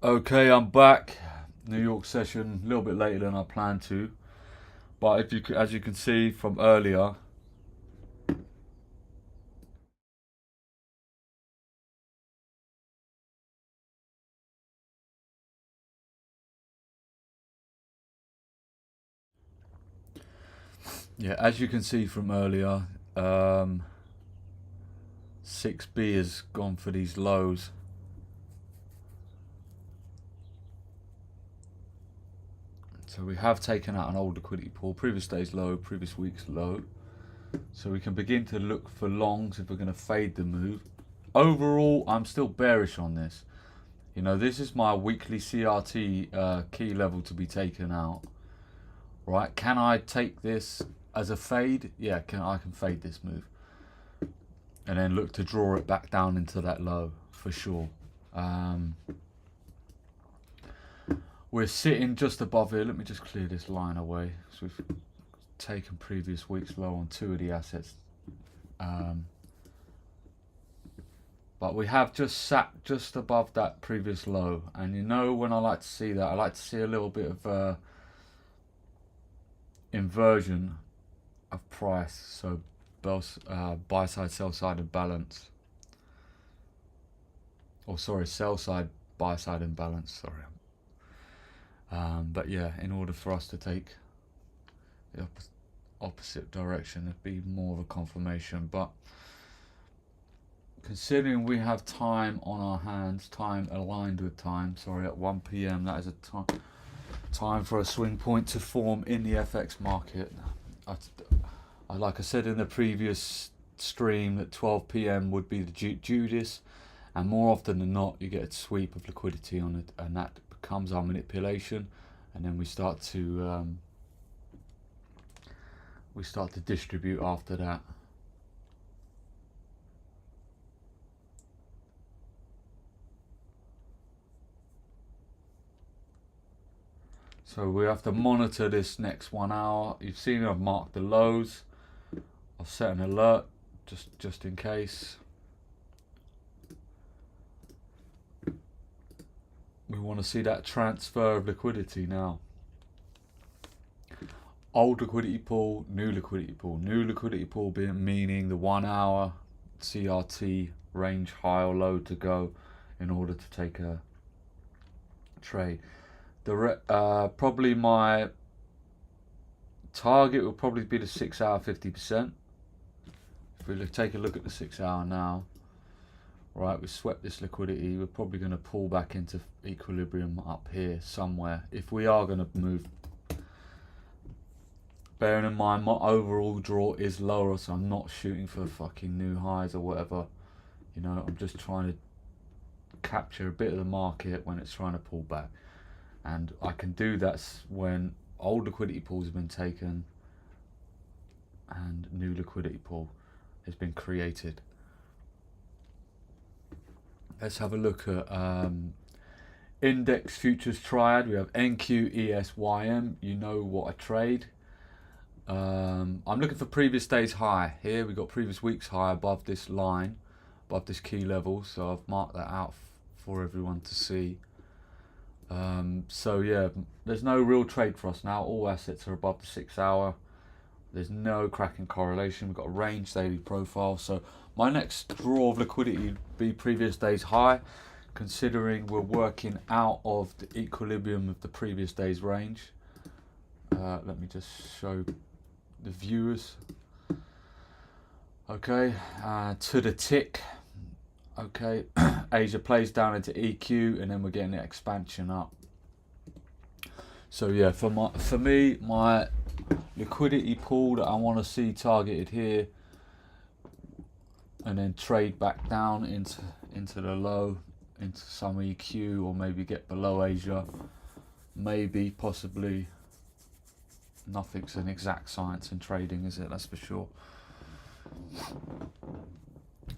Okay, I'm back. New York session a little bit later than I planned to, but if you, as you can see from earlier, yeah, as you can see from earlier, 6B has gone for these lows. So we have taken out an old liquidity pool, previous day's low, previous week's low. So we can begin to look for longs if we're going to fade the move. Overall, I'm still bearish on this. You know, this is my weekly CRT key level to be taken out. Right? Can I take this as a fade? Yeah, I can fade this move. And then look to draw it back down into that low for sure. We're sitting just above here. Let me just clear this line away. So we've taken previous week's low on two of the assets. But we have just sat just above that previous low. And you know when I like to see that, I like to see a little bit of inversion of price. So buy side, sell side imbalance. Or sorry, sell side, buy side imbalance. Sorry. But yeah, in order for us to take the opposite direction, it'd be more of a confirmation. But considering we have time on our hands, time aligned with time, sorry, at 1 p.m, that is a time for a swing point to form in the FX market. Like I said in the previous stream, that 12 p.m. would be the Judas, and more often than not, you get a sweep of liquidity on it, and that becomes our manipulation, and then we start to distribute after that. So we have to monitor this next 1 hour. You've seen I've marked the lows. I've set an alert just in case. We want to see that transfer of liquidity now. Old liquidity pool, new liquidity pool. New liquidity pool meaning the 1 hour CRT range high or low to go in order to take a trade. Probably my target will probably be the 6 hour 50%. If we take a look at the 6 hour now, right, we swept this liquidity, we're probably going to pull back into equilibrium up here somewhere if we are going to move. Bearing in mind my overall draw is lower, so I'm not shooting for fucking new highs or whatever. You know, I'm just trying to capture a bit of the market when it's trying to pull back. And I can do that when old liquidity pools have been taken and new liquidity pool has been created. Let's have a look at index futures triad. We have NQESYM. You know what I trade. I'm looking for previous day's high. Here we got previous week's high above this line, above this key level. So I've marked that out for everyone to see. So yeah, there's no real trade for us now. All assets are above the 6 hour. There's no cracking correlation. We've got a range daily profile. So my next draw of liquidity would be previous day's high, considering we're working out of the equilibrium of the previous day's range. Let me just show the viewers. Okay, to the tick. Okay, Asia plays down into EQ, and then we're getting the expansion up. So yeah, for me, my liquidity pool that I want to see targeted here, and then trade back down into the low, into some EQ, or maybe get below Asia. Maybe, possibly. Nothing's an exact science in trading, is it? That's for sure.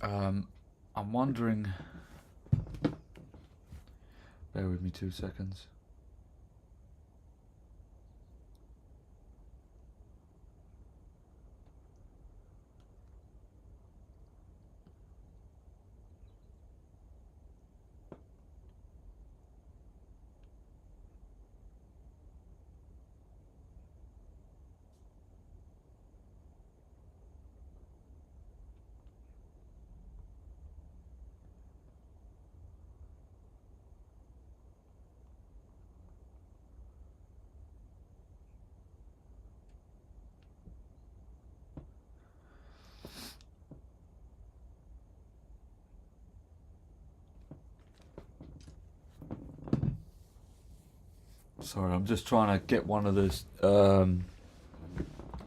I'm wondering. Bear with me 2 seconds. Sorry, I'm just trying to get one of the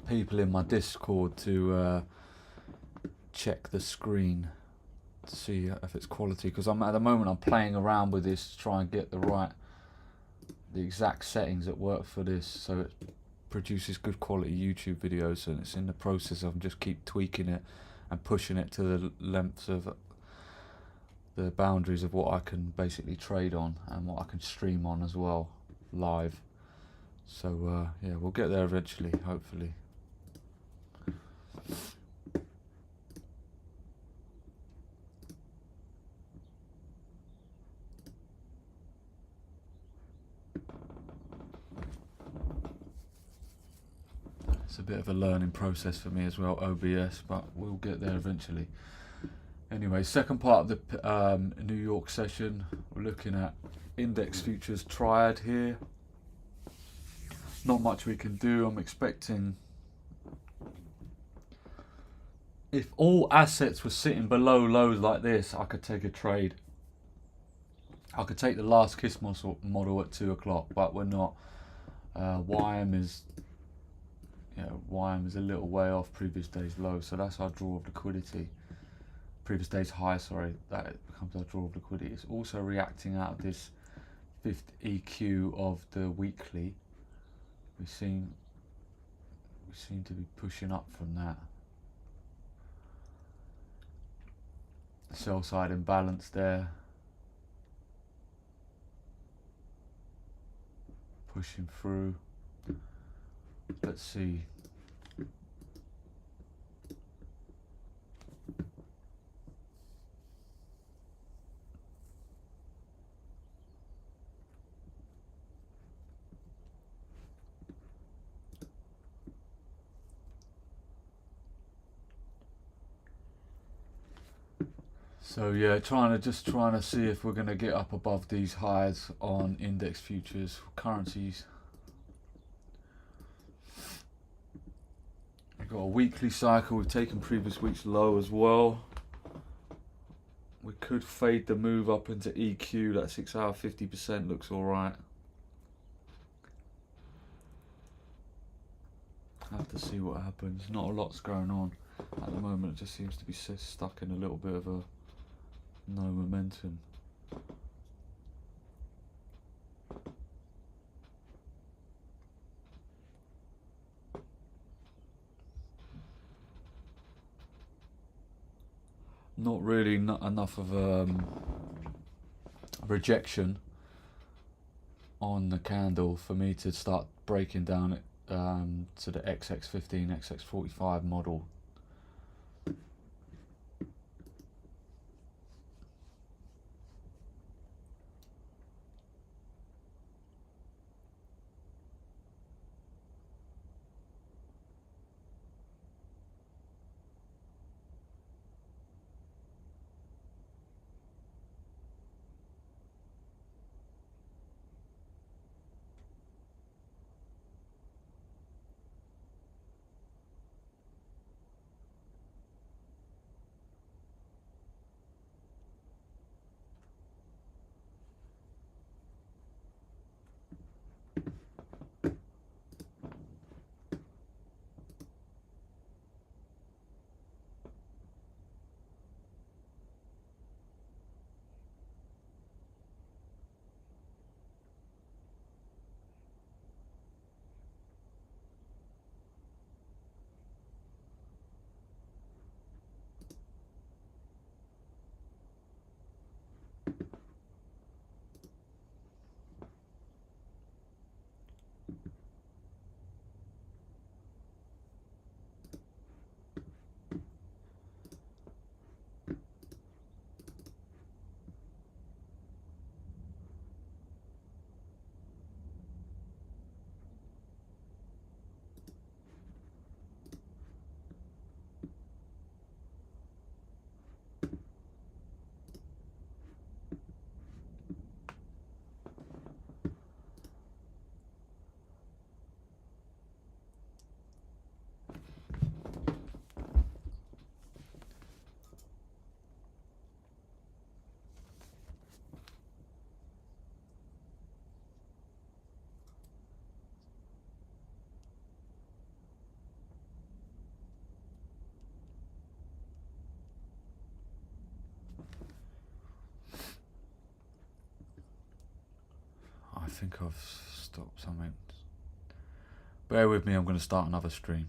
people in my Discord to check the screen to see if it's quality, because at the moment I'm playing around with this to try and get the exact settings that work for this, so it produces good quality YouTube videos, and it's in the process of just keep tweaking it and pushing it to the lengths of the boundaries of what I can basically trade on and what I can stream on as well live. So yeah, we'll get there eventually, hopefully. It's a bit of a learning process for me as well, OBS, but we'll get there eventually. Anyway, second part of the New York session, we're looking at index futures triad here. Not much we can do. I'm expecting, if all assets were sitting below lows like this, I could take a trade. I could take the last kiss model at 2 o'clock, but we're not. YM is, YM is a little way off previous day's low, so that's our draw of liquidity. Previous day's high, sorry, that becomes our draw of liquidity. It's also reacting out of this fifth EQ of the weekly. We seem to be pushing up from that. Sell side imbalance there. Pushing through. Let's see. So yeah, trying to see if we're going to get up above these highs on index futures, currencies. We've got a weekly cycle. We've taken previous week's low as well. We could fade the move up into EQ. That 6 hour 50% looks all right. Have to see what happens. Not a lot's going on at the moment. It just seems to be stuck in a little bit of a no momentum. Not really enough of rejection on the candle for me to start breaking down it to the XX15, XX45 model. think I've stopped something. Bear with me, I'm going to start another stream.